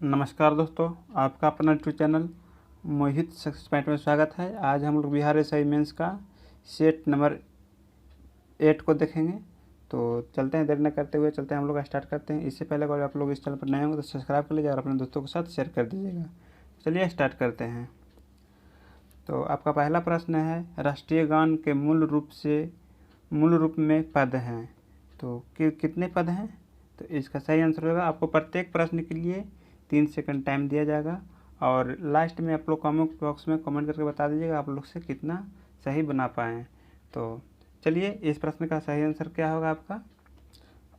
नमस्कार दोस्तों, आपका अपना यूट्यूब चैनल मोहित सक्सेस पॉइंट में स्वागत है। आज हम लोग बिहार एसआई मेंस का सेट नंबर 8 को देखेंगे। तो चलते हैं, देर न करते हुए चलते हैं, हम लोग स्टार्ट करते हैं। इससे पहले अगर आप लोग इस चैनल पर नए होंगे तो सब्सक्राइब कर लीजिए और अपने दोस्तों के साथ शेयर कर दीजिएगा। चलिए स्टार्ट करते हैं। तो आपका पहला प्रश्न है, राष्ट्रीय गान के मूल रूप में पद हैं। तो कितने पद हैं? तो इसका सही आंसर होगा, आपको प्रत्येक प्रश्न के लिए 3 सेकंड टाइम दिया जाएगा और लास्ट में आप लोग कमेंट बॉक्स में कमेंट करके बता दीजिएगा आप लोग से कितना सही बना पाएँ। तो चलिए, इस प्रश्न का सही आंसर क्या होगा आपका?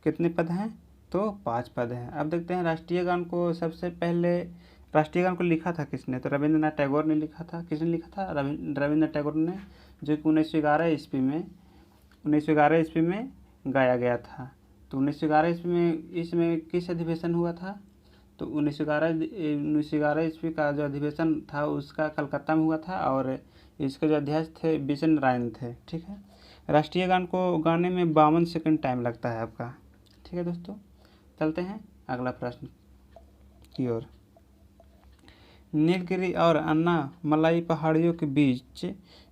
कितने पद हैं? तो 5 पद हैं। अब देखते हैं राष्ट्रीय गान को सबसे पहले राष्ट्रीय गान को लिखा था किसने? तो रविंद्रनाथ टैगोर ने लिखा था। किसने लिखा था? रविंद्रनाथ टैगोर ने, जो कि 1911 ईस्वी में गाया गया था। तो 1911 ईस्वी में इसमें किस अधिवेशन हुआ था? तो 1911 ईस्वी का जो अधिवेशन था उसका कलकत्ता में हुआ था और इसके जो अध्यक्ष थे बिशन नारायण थे। ठीक है, राष्ट्रीय गान को गाने में 52 सेकंड टाइम लगता है आपका। ठीक है दोस्तों, चलते हैं अगला प्रश्न की ओर। नीलगिरी और अन्नामलाई पहाड़ियों के बीच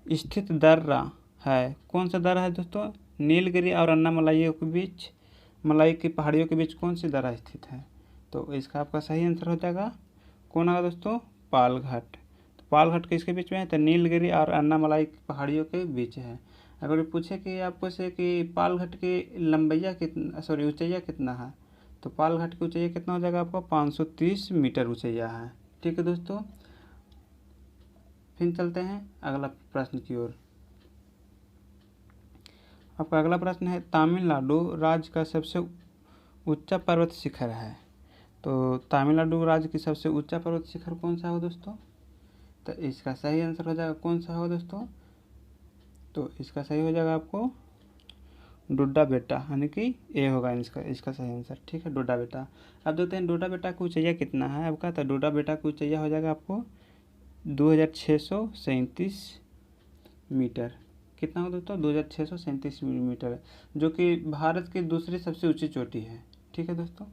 स्थित दर्रा है। कौन सा दर्रा है दोस्तों? नीलगिरी और अन्नामलाई के बीच, मलाई की पहाड़ियों के बीच कौन सी दर्रा स्थित है? तो इसका आपका सही आंसर हो जाएगा, कौन होगा दोस्तों? पालघाट। तो पालघाट किसके बीच में है? तो नीलगिरी और अन्नामलाई की पहाड़ियों के बीच है। अगर पूछे कि आपको से कि पालघाट की ऊंचाइया कितना है, तो पालघाट की ऊंचाइया कितना हो जाएगा आपको? 530 मीटर ऊंचाइया है। ठीक है दोस्तों, फिर चलते हैं अगला प्रश्न की ओर। आपका अगला प्रश्न है, तमिलनाडु राज्य का सबसे ऊंचा पर्वत शिखर है। तो तमिलनाडु राज्य की सबसे ऊंचा पर्वत शिखर कौन सा हो दोस्तों? तो इसका सही आंसर हो जाएगा, कौन सा हो दोस्तों? तो इसका सही हो जाएगा आपको डोडा बेटा, यानी कि ए होगा इसका सही आंसर। ठीक है, डोडा बेटा। अब देखते हैं डोडा बेटा की ऊंचाइया कितना है आपका। तो डोडा बेटा की ऊंचाइया हो जाएगा आपको 2637 मीटर। कितना हो दोस्तों? 2637 मीटर, जो कि भारत की दूसरी सबसे ऊंची चोटी है। ठीक है दोस्तों,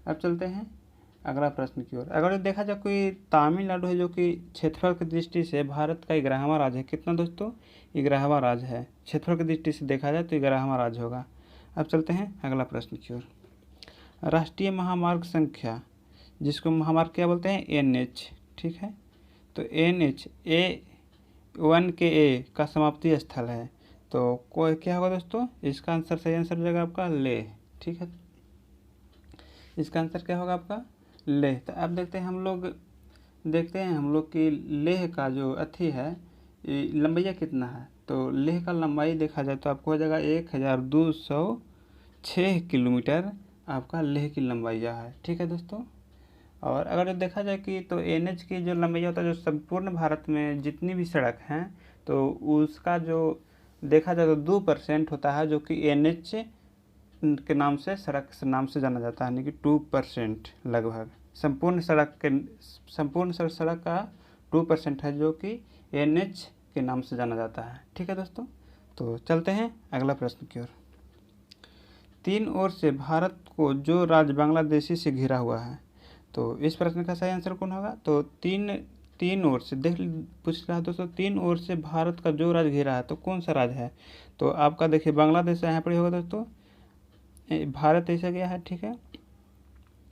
अब चलते हैं अगला प्रश्न की ओर। अगर देखा जाए कोई तमिलनाडु है जो कि क्षेत्रफल की दृष्टि से भारत का 11वां राज्य है। कितना दोस्तों? 11वां राज्य है। क्षेत्रफल की दृष्टि से देखा जाए तो 11वां राज्य होगा। अब चलते हैं अगला प्रश्न की ओर। राष्ट्रीय महामार्ग संख्या, जिसको महामार्ग क्या बोलते हैं? NH। ठीक है, तो NH A1 के A का समाप्ति स्थल है। तो कोई क्या होगा दोस्तों? इसका आंसर सही आंसर हो जाएगा आपका लेह। ठीक है, इसका आंसर क्या होगा आपका? लेह। तो अब देखते हैं हम लोग कि लेह का जो अथी है लंबाई कितना है। तो लेह का लंबाई देखा जाए तो आपको हो जाएगा 1206 किलोमीटर आपका लेह की लंबाई है। ठीक है दोस्तों, और अगर देखा जाए कि तो NH की जो लंबाई होता है, जो संपूर्ण भारत में जितनी भी सड़क हैं, तो उसका जो देखा जाए तो 2% होता है, जो कि NH के नाम से सड़क नाम से जाना जाता है, यानी कि 2% लगभग संपूर्ण सड़क का 2% है, जो कि NH के नाम से जाना जाता है। ठीक है दोस्तों, तो चलते हैं अगला प्रश्न की ओर। 3 ओर से भारत को जो राज्य बांग्लादेशी से घिरा हुआ है। तो इस प्रश्न का सही आंसर कौन होगा? तो तीन ओर से पूछ रहा है दोस्तों, 3 ओर से भारत का जो राज्य घिरा है तो कौन सा राज्य है? तो आपका देखिए बांग्लादेश यहाँ पर होगा दोस्तों, भारत ऐसा गया है। ठीक है,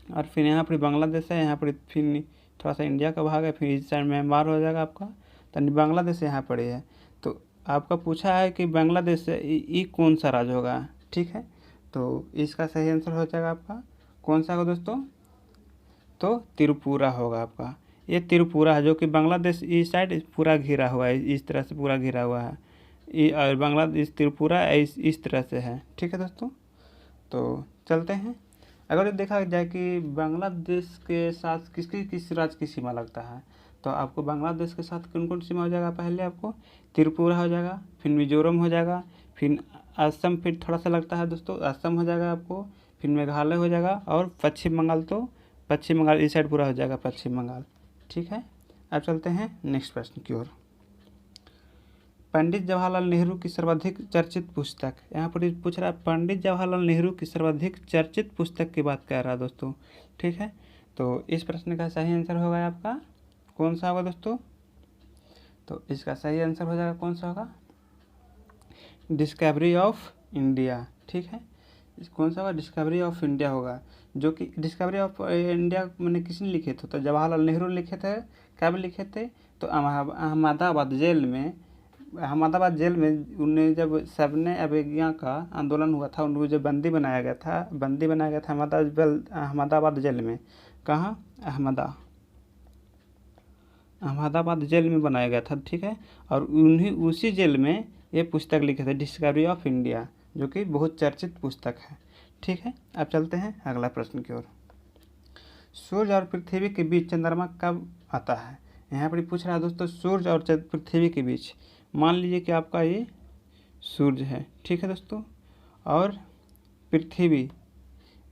और फिर यहाँ पर बांग्लादेश है, यहाँ पर फिर थोड़ा सा इंडिया का भाग है, फिर इस साइड म्यांमार हो जाएगा आपका। तो बांग्लादेश यहाँ पर है। तो आपका पूछा है कि बांग्लादेश से ये कौन सा राज्य होगा। ठीक है, तो इसका सही आंसर हो जाएगा आपका कौन सा होगा दोस्तों? तो त्रिपुरा होगा आपका। ये त्रिपुरा है, जो कि बांग्लादेश इस साइड पूरा घिरा हुआ है, इस तरह से पूरा घिरा हुआ है। और बांग्लादेश त्रिपुरा इस तरह से है। ठीक है दोस्तों, तो चलते हैं। अगर देखा जाए कि बांग्लादेश के साथ किस राज्य की सीमा लगता है, तो आपको बांग्लादेश के साथ कौन कौन सीमा हो जाएगा? पहले आपको त्रिपुरा हो जाएगा, फिर मिजोरम हो जाएगा, फिर असम, फिर थोड़ा सा लगता है दोस्तों असम हो जाएगा आपको, फिर मेघालय हो जाएगा, और पश्चिम बंगाल इस साइड पूरा हो जाएगा पश्चिम बंगाल। ठीक है, अब चलते हैं नेक्स्ट प्रश्न की ओर। पंडित जवाहरलाल नेहरू की सर्वाधिक चर्चित पुस्तक, यहाँ पर पूछ रहा है पंडित जवाहरलाल नेहरू की सर्वाधिक चर्चित पुस्तक की बात कर रहा है दोस्तों। ठीक है, तो इस प्रश्न का सही आंसर होगा आपका कौन सा होगा दोस्तों? तो इसका सही आंसर हो जाएगा कौन सा होगा? Discovery of India. ठीक है, कौन सा होगा? डिस्कवरी ऑफ इंडिया होगा, जो कि डिस्कवरी ऑफ इंडिया मैंने किसने लिखे थे? तो जवाहरलाल नेहरू लिखे थे। कब लिखे थे? तो अहमदाबाद जेल में उन्हें जब सबने अवज्ञा का आंदोलन हुआ था, उनको जब बंदी बनाया गया था अहमदाबाद जेल में। कहाँ? अहमदाबाद जेल में बनाया गया था। ठीक है, और उसी जेल में ये पुस्तक लिखे थे डिस्कवरी ऑफ इंडिया, जो कि बहुत चर्चित पुस्तक है। ठीक है, अब चलते हैं अगला प्रश्न की ओर। सूर्य और पृथ्वी के बीच चंद्रमा कब आता है? यहाँ पर पूछ रहा है दोस्तों, सूर्य और पृथ्वी के बीच। मान लीजिए कि आपका ये सूर्य है, ठीक है दोस्तों, और पृथ्वी,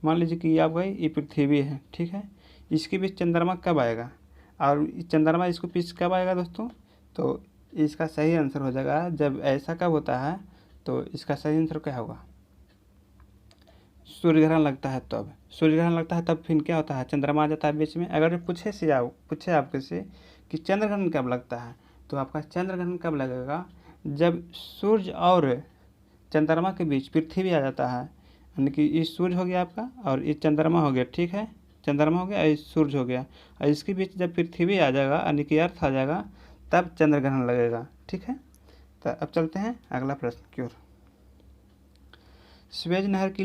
मान लीजिए कि आपका ये पृथ्वी है, ठीक है, इसके बीच चंद्रमा कब आएगा? और चंद्रमा इसको बीच कब आएगा दोस्तों? तो इसका सही आंसर हो जाएगा, जब ऐसा कब होता है, तो इसका सही आंसर क्या होगा? सूर्य ग्रहण लगता है तब। सूर्य ग्रहण लगता है तब फिर क्या होता है? चंद्रमा आ जाता है बीच में। अगर पूछे आपके से कि चंद्र ग्रहण कब लगता है, तो आपका चंद्र ग्रहण कब लगेगा? जब सूर्य और चंद्रमा के बीच पृथ्वी आ जाता है, यानी कि ये सूर्य हो गया आपका और ये चंद्रमा हो गया। ठीक है, चंद्रमा हो गया और ये सूर्य हो गया, और इसके बीच जब पृथ्वी आ जाएगा, यानी कि अर्थ आ जाएगा, तब चंद्र ग्रहण लगेगा। ठीक है, तो अब चलते हैं अगला प्रश्न की ओर। स्वेज नहर की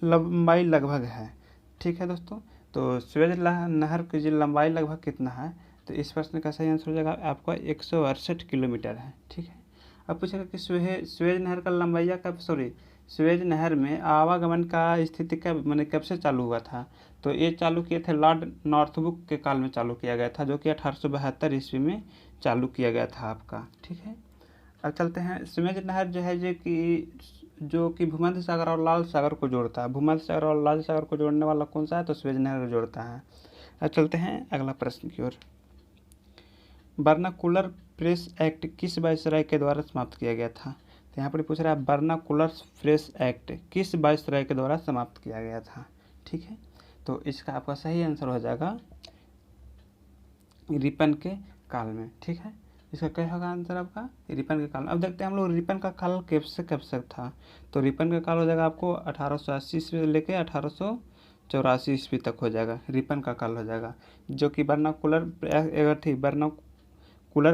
लंबाई लगभग है। ठीक है दोस्तों, तो स्वेज नहर की जो लंबाई लगभग कितना है? तो इस प्रश्न का सही आंसर हो जाएगा आपका 168 किलोमीटर है। ठीक है, अब पूछेगा कि स्वेज नहर का लंबाई स्वेज नहर में आवागमन का स्थिति कब से चालू हुआ था? तो ये चालू किए थे लॉर्ड नॉर्थब्रुक के काल में चालू किया गया था, जो कि 1872 ईस्वी में चालू किया गया था आपका। ठीक है, अब चलते हैं। स्वेज नहर जो है जो कि भूमध्य सागर और लाल सागर को जोड़ता है। भूमध्य सागर और लाल सागर को जोड़ने वाला कौन सा है? तो स्वेज नहर जोड़ता है। अब चलते हैं अगला प्रश्न की ओर। वर्नाकुलर प्रेस एक्ट किस वायसराय के द्वारा समाप्त किया गया था? तो यहाँ पर पूछ रहा है वर्नाकुलर प्रेस एक्ट किस वायसराय के द्वारा समाप्त किया गया था? ठीक है, तो इसका आपका सही आंसर हो जाएगा रिपन के काल में। ठीक है, इसका क्या होगा आंसर आपका? रिपन का काल। अब देखते हैं हम लोग रिपन का काल कब से था। तो रिपन का काल हो जाएगा आपको 1880 से लेके 1884 ईस्वी तक हो जाएगा, रिपन का काल हो जाएगा, जो कि वर्नाकुलर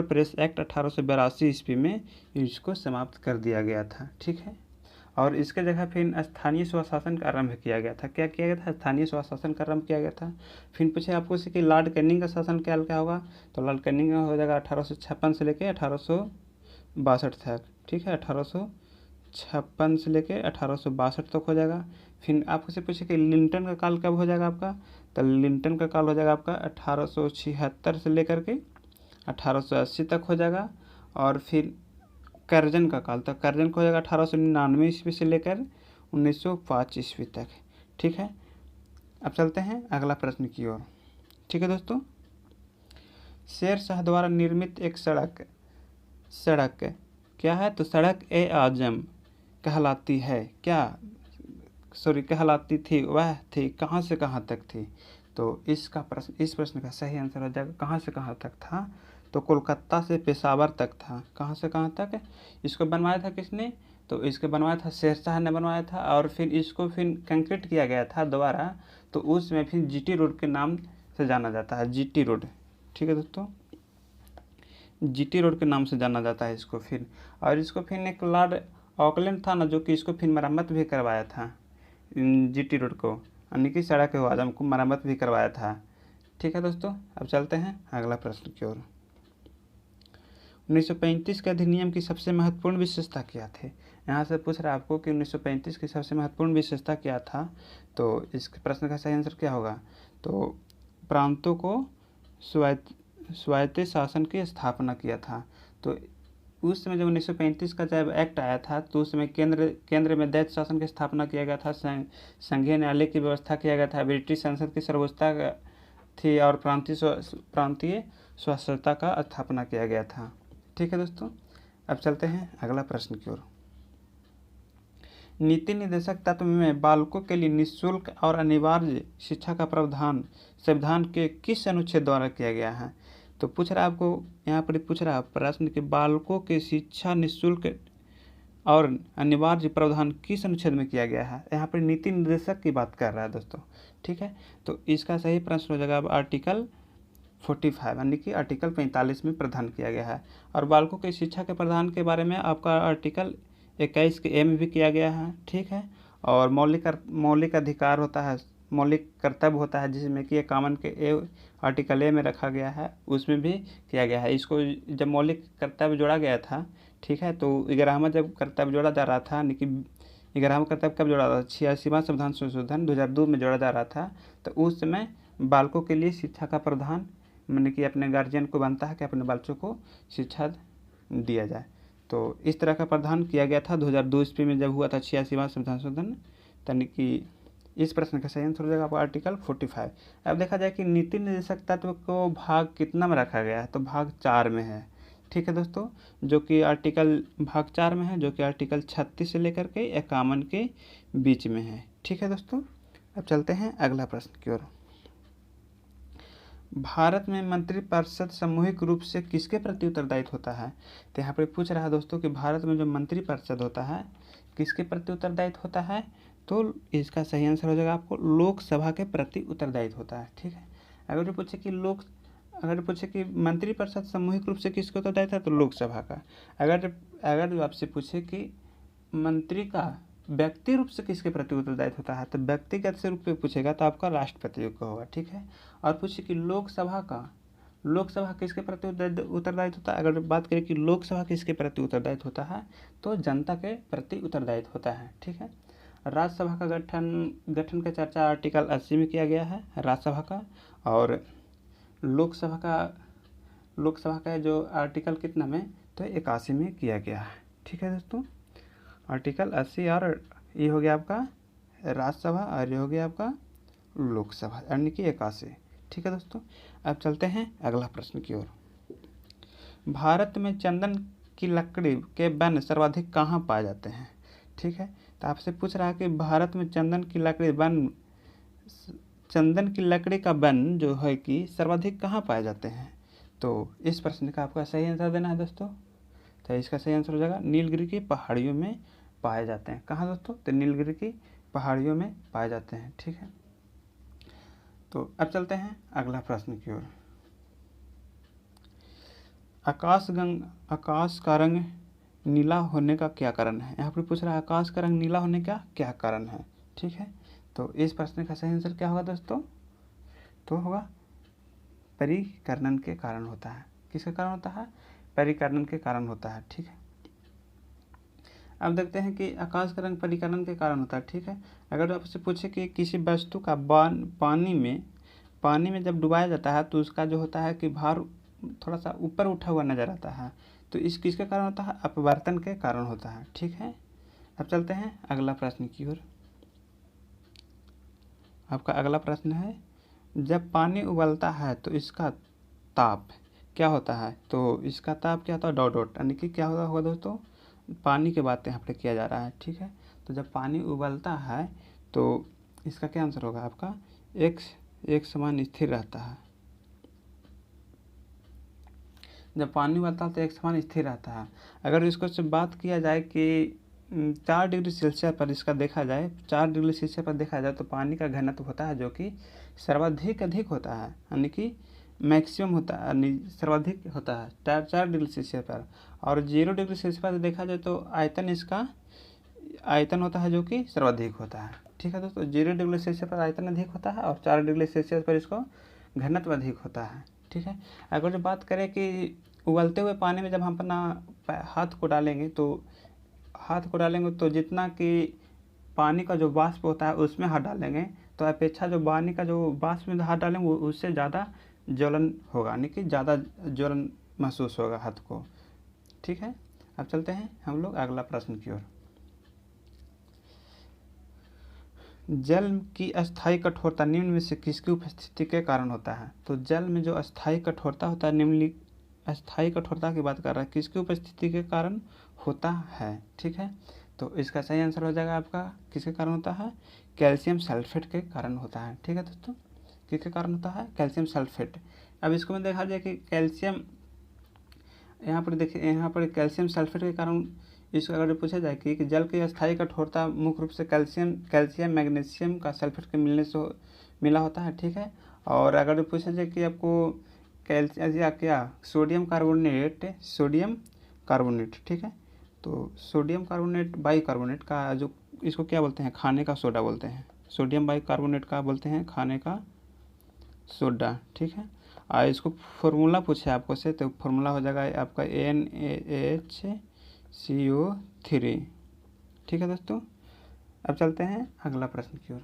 प्रेस एक्ट 1882 ईस्वी में इसको समाप्त कर दिया गया था। ठीक है, और इसके जगह फिर स्थानीय स्वशासन का आरंभ किया गया था। क्या किया गया था? स्थानीय स्वशासन का आरंभ किया गया था। फिर पूछे आपको से कि लॉर्ड कैनिंग का शासन क्या होगा? तो लॉर्ड कैनिंग का हो जाएगा 1856 से लेके 1862 तक। ठीक है, 1856 से लेके 1862 तक हो जाएगा। फिर आपको से पूछे कि लिंटन का काल कब हो जाएगा आपका? तो लिंटन का काल हो जाएगा आपका 1876 से लेकर के 1880 तक हो जाएगा। और फिर कर्जन का काल, तो कर्जन का हो जाएगा 1899 ईस्वी से लेकर 1905 ईस्वी तक। ठीक है, अब चलते हैं अगला प्रश्न की ओर। ठीक है दोस्तों, शेर शाह द्वारा निर्मित एक सड़क क्या है? तो सड़क ए आजम कहलाती है कहलाती थी, वह थी कहाँ से कहाँ तक थी? तो इस प्रश्न का सही आंसर हो जाएगा कहाँ से कहाँ तक था? तो कोलकाता से पेशावर तक था। कहाँ से कहाँ तक? इसको बनवाया था किसने? तो इसको बनवाया था शेरशाह ने बनवाया था, और फिर इसको फिर कंक्रीट किया गया था दोबारा, तो उसमें फिर जीटी रोड के नाम से जाना जाता है, जीटी रोड। ठीक है दोस्तों, जीटी रोड के नाम से जाना जाता है इसको फिर। और इसको फिर एक लॉर्ड ऑकलैंड था ना, जो कि इसको फिर मरम्मत भी करवाया था जीटी रोड को, यानी कि सड़क आजम को मरम्मत भी करवाया था। ठीक है दोस्तों, अब चलते हैं अगला प्रश्न की ओर। 1935 के अधिनियम की सबसे महत्वपूर्ण विशेषता क्या थी? यहाँ से पूछ रहा है आपको कि 1935 की सबसे महत्वपूर्ण विशेषता क्या था? तो इस प्रश्न का सही आंसर क्या होगा? तो प्रांतों को स्वायत्त शासन की स्थापना किया था। तो उस समय जब 1935 का जब एक्ट आया था, तो उस समय केंद्र में दैत्य शासन की स्थापना किया गया था, संघीय न्यायालय की व्यवस्था किया गया था, ब्रिटिश संसद की सर्वोच्चता थी, और प्रांतीय स्वतंत्रता का स्थापना किया गया था। ठीक है दोस्तों, अब चलते हैं अगला प्रश्न की ओर। नीति निर्देशक तत्व में बालकों के लिए निःशुल्क और अनिवार्य शिक्षा का प्रावधान संविधान के किस अनुच्छेद द्वारा किया गया है? तो पूछ रहा है आपको, यहाँ पर पूछ रहा है प्रश्न कि बालकों के शिक्षा निःशुल्क और अनिवार्य प्रावधान किस अनुच्छेद में किया गया है? यहाँ पर नीति निर्देशक की बात कर रहा है दोस्तों, ठीक है। तो इसका सही प्रश्न हो जाएगा अब आर्टिकल 45 यानी कि आर्टिकल 45 में प्रावधान किया गया है। और बालकों की शिक्षा के प्रावधान के बारे में आपका आर्टिकल 21 के ए में भी किया गया है, ठीक है। और मौलिक अधिकार होता है, मौलिक कर्तव्य होता है, जिसमें कि कामन के आर्टिकल ए में रखा गया है, उसमें भी किया गया है। इसको जब मौलिक कर्तव्य जोड़ा गया था, ठीक है, तो 11वां जब कर्तव्य जोड़ा जा रहा था, यानी कि 11वां कर्तव्य कब जोड़ा था? 86वां संविधान संशोधन 2002 में जोड़ा जा रहा था। तो उस समय बालकों के लिए शिक्षा का प्रावधान मैंने कि अपने गार्जियन को बनता है कि अपने बच्चों को शिक्षा दिया जाए। तो इस तरह का प्रावधान किया गया था 2002 ईस्वी में जब हुआ था 86वां संविधान संशोधन। यानी कि इस प्रश्न का सही आंसर हो जाएगा आपका आर्टिकल 45। अब देखा जाए कि नीति निर्देशक तत्व को भाग कितना में रखा गया है? तो भाग 4 में है, ठीक है दोस्तों, जो कि आर्टिकल भाग 4 में है, जो कि आर्टिकल 36 से लेकर के 51 के बीच में है, ठीक है दोस्तों। अब चलते हैं अगला प्रश्न की ओर। भारत में मंत्रिपरिषद सामूहिक रूप से किसके प्रति उत्तरदायित्व होता है? तो यहाँ पर पूछ रहा है दोस्तों कि भारत में जो मंत्रिपरिषद होता है किसके प्रति उत्तरदायित्व होता है? तो इसका सही आंसर हो जाएगा आपको लोकसभा के प्रति उत्तरदायित्व होता है, ठीक है। अगर पूछे कि मंत्रिपरिषद सामूहिक रूप से किसको उत्तरदायित्व है? तो लोकसभा का। अगर आपसे पूछे कि मंत्री का व्यक्ति रूप से किसके प्रति उत्तरदायित्व होता है? तो व्यक्तिगत से रूप में पूछेगा तो आपका राष्ट्रपति का होगा, ठीक है। और पूछे कि लोकसभा किसके प्रति उत्तरदायित्व होता है? अगर बात करें कि लोकसभा किसके प्रति उत्तरदायित्व होता है, तो जनता के प्रति उत्तरदायित्व होता है, ठीक है। राज्यसभा का गठन का चर्चा आर्टिकल 80 में किया गया है राज्यसभा का। और लोकसभा का जो आर्टिकल कितना में? तो 81 में किया गया है, ठीक है दोस्तों। आर्टिकल 80 और ये हो गया आपका राज्यसभा और ये हो गया आपका लोकसभा, यानी कि 81, ठीक है दोस्तों। अब चलते हैं अगला प्रश्न की ओर। भारत में चंदन की लकड़ी के वन सर्वाधिक कहाँ पाए जाते हैं? ठीक है, तो आपसे पूछ रहा है कि भारत में चंदन की लकड़ी का वन जो है कि सर्वाधिक कहाँ पाए जाते हैं? तो इस प्रश्न का आपका सही आंसर देना है दोस्तों। तो इसका सही आंसर हो जाएगा नीलगिरी की पहाड़ियों में पाए जाते हैं। कहाँ दोस्तों? तो नीलगिरी की पहाड़ियों में पाए जाते हैं, ठीक है। तो अब चलते हैं अगला प्रश्न की ओर। आकाश का रंग नीला होने का क्या कारण है? यहाँ पर पूछ रहा है आकाश का रंग नीला होने का क्या कारण है, ठीक है। तो इस प्रश्न का सही आंसर क्या होगा दोस्तों? तो होगा परिकर्णन के कारण होता है। किसके कारण होता है? परिकर्णन के कारण होता है, ठीक है। अब देखते हैं कि आकाश का रंग परिकर्णन के कारण होता है, ठीक है। अगर आपसे पूछे कि किसी वस्तु का पानी में जब डुबाया जाता है तो उसका जो होता है कि भार थोड़ा सा ऊपर उठा हुआ नजर आता है, तो इस किसके कारण होता है? अपवर्तन के कारण होता है, ठीक है। अब चलते हैं अगला प्रश्न की ओर। आपका अगला प्रश्न है, जब पानी उबलता है तो इसका ताप क्या होता है? तो इसका ताप क्या होता है? डॉट, यानी कि क्या होगा दोस्तों? पानी की बात यहाँ पर किया जा रहा है, ठीक है। तो जब पानी उबलता है तो इसका क्या आंसर होगा आपका? एक समान स्थिर रहता है। जब पानी उबलता है तो एक समान स्थिर रहता है। अगर इसको से बात किया जाए कि 4 डिग्री सेल्सियस पर इसका देखा जाए, 4 डिग्री सेल्सियस पर देखा जाए तो पानी का घनत्व होता है जो कि सर्वाधिक अधिक होता है, यानी कि मैक्सिमम होता है, सर्वाधिक होता है 4 डिग्री सेल्सियस पर। और 0 डिग्री सेल्सियस पर देखा जाए तो आयतन होता है जो कि सर्वाधिक होता है, ठीक है दोस्तों। 0 डिग्री सेल्सियस पर आयतन अधिक होता है और 4 डिग्री सेल्सियस पर इसको घनत्व अधिक होता है, ठीक है। अगर जो बात करें कि उबलते हुए पानी में जब हम अपना हाथ को डालेंगे तो जितना कि पानी का जो वाष्प होता है उसमें हाथ डालेंगे तो अपेक्षा जो पानी का जो वाष्प में हाथ डालेंगे उससे ज़्यादा ज्वलन होगा, यानी कि ज़्यादा ज्वलन महसूस होगा हाथ को, ठीक है। अब चलते हैं हम लोग अगला प्रश्न की ओर। जल की अस्थायी कठोरता निम्न में से किसकी उपस्थिति के कारण होता है? तो जल में जो अस्थायी कठोरता होता है, अस्थायी कठोरता की बात कर रहा है, किसकी उपस्थिति के कारण होता है, ठीक है। तो इसका सही आंसर हो जाएगा आपका किसके कारण होता है, कैल्शियम सल्फेट के कारण होता है। ठीक है दोस्तों, किसके कारण होता है, कैल्शियम सल्फेट। अब इसको में देखा जाए कि कैल्शियम, यहाँ पर देखिए, यहाँ पर कैल्शियम सल्फेट के कारण इसको अगर पूछा जाए कि जल की स्थायी कठोरता मुख्य रूप से कैल्शियम मैग्नीशियम का सल्फेट के मिलने से मिला होता है। ठीक है, और अगर पूछा जाए कि आपको कैल्शियम क्या सोडियम कार्बोनेट, ठीक है, तो सोडियम कार्बोनेट बाइकार्बोनेट का जो इसको क्या बोलते हैं, खाने का सोडा बोलते हैं। सोडियम बाइकार्बोनेट का बोलते हैं खाने का सोडा। ठीक है, और इसको फॉर्मूला पूछे आपको से, तो फॉर्मूला हो जाएगा आपका NaHCO3। ठीक है दोस्तों, अब चलते हैं अगला प्रश्न की ओर।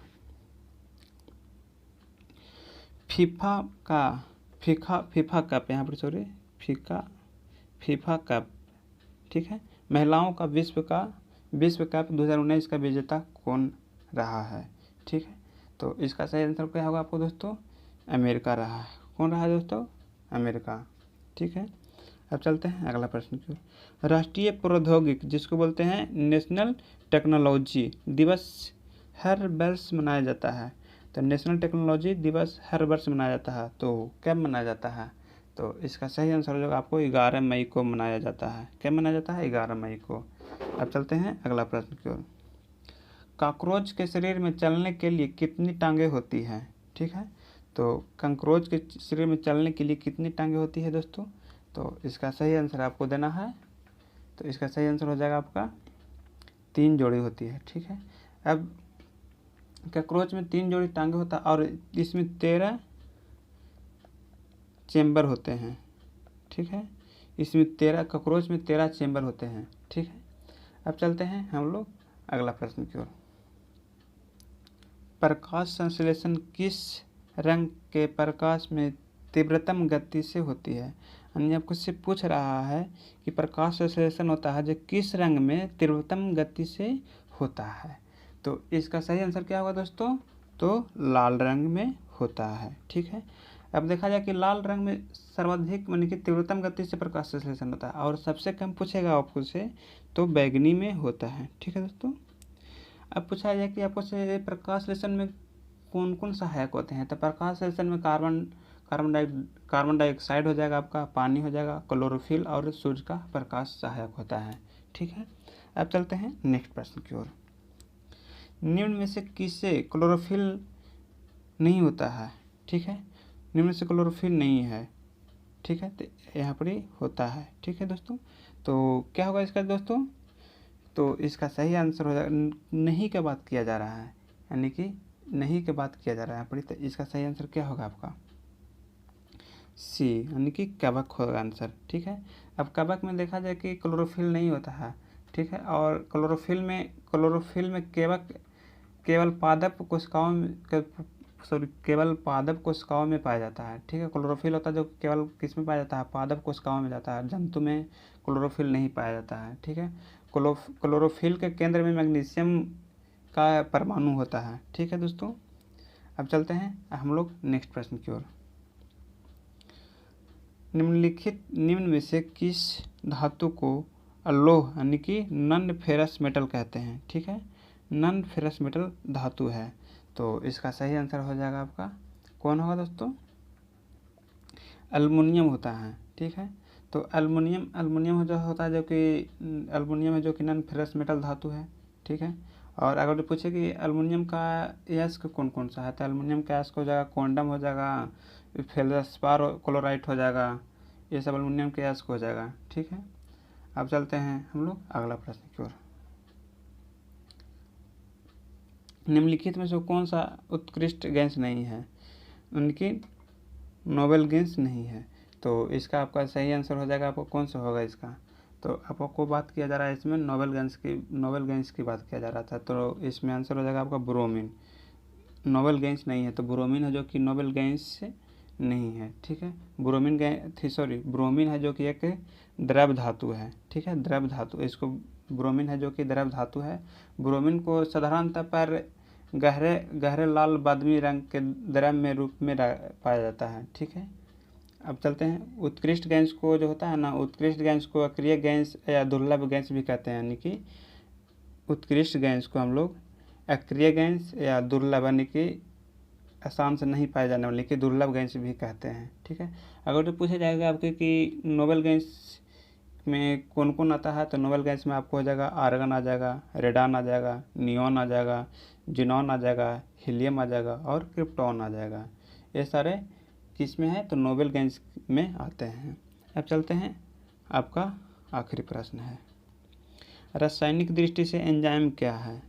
फीफा कप, यहाँ पर सॉरी फीफा कप, ठीक है, महिलाओं का विश्व कप 2019 का विजेता कौन रहा है। ठीक है, तो इसका सही आंसर क्या होगा आपको दोस्तों, अमेरिका रहा है। कौन रहा है दोस्तों, अमेरिका। ठीक है, अब चलते हैं अगला प्रश्न की ओर। राष्ट्रीय प्रौद्योगिकी जिसको बोलते हैं नेशनल टेक्नोलॉजी दिवस हर वर्ष मनाया जाता है। तो नेशनल टेक्नोलॉजी दिवस हर वर्ष मनाया जाता है, तो कब मनाया जाता है, तो इसका सही आंसर हो जाएगा आपको 11 मई को मनाया जाता है। कब मनाया जाता है, 11 मई को। अब चलते हैं अगला प्रश्न की ओर। कॉकरोच के शरीर में चलने के लिए कितनी टांगें होती हैं। ठीक है, तो कॉकरोच के शरीर में चलने के लिए कितनी टांगें होती है दोस्तों, तो इसका सही आंसर आपको देना है। तो इसका सही आंसर हो जाएगा आपका 3 जोड़ी होती है। ठीक है, अब कॉकरोच में 3 जोड़ी टांगें होता है और इसमें 13 चेम्बर होते हैं। ठीक है, इसमें 13 कॉकरोच में 13 चेम्बर होते हैं। ठीक है, अब चलते हैं हम लोग अगला प्रश्न की ओर। प्रकाश संश्लेषण किस रंग के प्रकाश में तीव्रतम गति से होती है। यानी आपको से पूछ रहा है कि प्रकाश संश्लेषण होता है जो किस रंग में तीव्रतम गति से होता है। तो इसका सही आंसर क्या होगा दोस्तों, तो लाल रंग में होता है। ठीक है, अब देखा जाए कि लाल रंग में सर्वाधिक यानी कि तीव्रतम गति से प्रकाश संश्लेषण होता है, और सबसे कम पूछेगा आपको से तो बैगनी में होता है। ठीक है दोस्तों, अब पूछा जाए कि आपको से प्रकाश संश्लेषण में कौन कौन सहायक होते हैं। तो प्रकाश संश्लेषण में कार्बन डाइऑक्साइड हो जाएगा, आपका पानी हो जाएगा, क्लोरोफिल और सूर्य का प्रकाश सहायक होता है। ठीक है, अब चलते हैं नेक्स्ट प्रश्न की ओर। निम्न में से किससे क्लोरोफिल नहीं होता है। ठीक है, निम्न में से क्लोरोफिल नहीं है। ठीक है, तो यहाँ पर ही होता है। ठीक है दोस्तों, तो क्या होगा इसका दोस्तों, तो इसका सही आंसर हो जाएगा नहीं का बात किया जा रहा है, यानी कि नहीं की बात किया जा रहा है। तो इसका सही आंसर क्या होगा आपका, सी, यानी कि कवक होगा आंसर। ठीक है, अब कवक में देखा जाए कि क्लोरोफिल नहीं होता है। ठीक है, और क्लोरोफिल में केवल पादप कोशिकाओं में पाया जाता है। ठीक है, क्लोरोफिल होता है जो केवल किस में पाया जाता है, पादप कोशिकाओं में जाता है, जंतु में क्लोरोफिल नहीं पाया जाता है। ठीक है, क्लोरोफिल के केंद्र में मैग्नीशियम का परमाणु होता है। ठीक है दोस्तों, अब चलते हैं हम लोग नेक्स्ट प्रश्न की ओर। निम्न में से किस धातु को अलोह यानी कि नॉन फेरस मेटल कहते हैं। ठीक है, नॉन फेरस मेटल धातु है, तो इसका सही आंसर हो जाएगा आपका कौन होगा दोस्तों, एल्युमिनियम होता है। ठीक है, तो एल्युमिनियम जो होता है जो कि नॉन फेरस मेटल धातु है। ठीक है, और अगर तो पूछे कि एल्युमिनियम का अयस्क कौन कौन सा है, तो एल्युमिनियम का अयस्क हो जाएगा कोंडम हो जाएगा, फेल्डस्पार क्लोराइड हो जाएगा, ये सब एल्युमिनियम के अयस्क हो जाएगा। ठीक है, अब चलते हैं हम लोग अगला प्रश्न की ओर। निम्नलिखित में से कौन सा उत्कृष्ट गैस नहीं है, उनकी नोबेल गैस नहीं है। तो इसका आपका सही आंसर हो जाएगा, आपको कौन सा होगा इसका, तो आपको बात किया जा रहा है इसमें नोबेल गैस की बात किया जा रहा था, तो इसमें आंसर हो जाएगा आपका ब्रोमीन। नोबेल गैस नहीं है तो ब्रोमीन है जो कि नोबेल गैस नहीं है। ठीक है, ब्रोमीन है जो कि एक द्रव धातु है। ठीक है, द्रव धातु, इसको ब्रोमीन है जो कि द्रव धातु है। ब्रोमीन को साधारणतः पर गहरे लाल बादामी रंग के द्रव में रूप में पाया जाता है। ठीक है, अब चलते हैं उत्कृष्ट गैस को जो होता है ना, उत्कृष्ट गैस को अक्रिय गैस या दुर्लभ गैस भी कहते हैं, यानी कि उत्कृष्ट गैस को हम लोग अक्रिय गैस या दुर्लभ यानी कि आसान से नहीं पाए जाने वाले कि दुर्लभ गैस भी कहते हैं। ठीक है, अगर तो पूछा जाएगा आपके कि नोबेल गैस में कौन कौन आता है, तो नोबेल गैस में आपको हो जाएगा आर्गन आ जाएगा, रेडान आ जाएगा, नियॉन आ जाएगा, जिनॉन आ जाएगा, हीलियम आ जाएगा और क्रिप्टॉन आ जाएगा। ये सारे किस में है, तो नोबेल गैस में आते हैं। अब चलते हैं, आपका आखिरी प्रश्न है, रासायनिक दृष्टि से एंजाइम क्या है।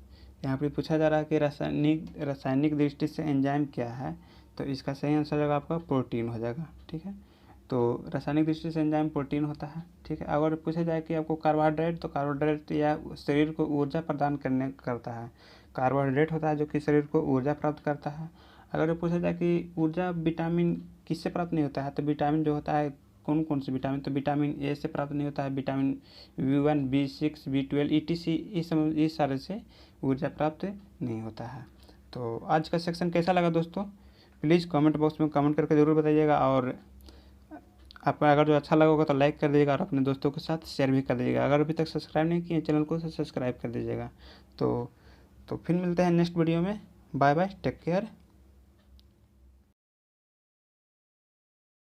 यहाँ पे पूछा जा रहा है कि रासायनिक दृष्टि से एंजाइम क्या है, तो इसका सही आंसर होगा आपका प्रोटीन हो जाएगा। ठीक है, तो रासायनिक दृष्टि से एंजाइम प्रोटीन होता है। ठीक है, अगर पूछा जाए कि आपको कार्बोहाइड्रेट, तो कार्बोहाइड्रेट या शरीर को ऊर्जा प्रदान करता है, कार्बोहाइड्रेट होता है जो कि शरीर को ऊर्जा प्राप्त करता है। अगर पूछा जाए कि ऊर्जा विटामिन किससे प्राप्त नहीं होता है, तो विटामिन जो होता है कौन कौन से विटामिन, तो विटामिन ए से प्राप्त नहीं होता है, vitamin B1, B6, B12 ETC इस सारे से ऊर्जा प्राप्त नहीं होता है। तो आज का सेक्शन कैसा लगा दोस्तों, प्लीज़ कमेंट बॉक्स में कमेंट करके ज़रूर बताइएगा, और आपको अगर जो अच्छा लगा होगा तो लाइक कर दीजिएगा और अपने दोस्तों के साथ शेयर भी कर दीजिएगा। अगर अभी तक सब्सक्राइब नहीं किए चैनल को, तो सब्सक्राइब कर दीजिएगा। तो फिर मिलते हैं नेक्स्ट वीडियो में। Bye bye, take care.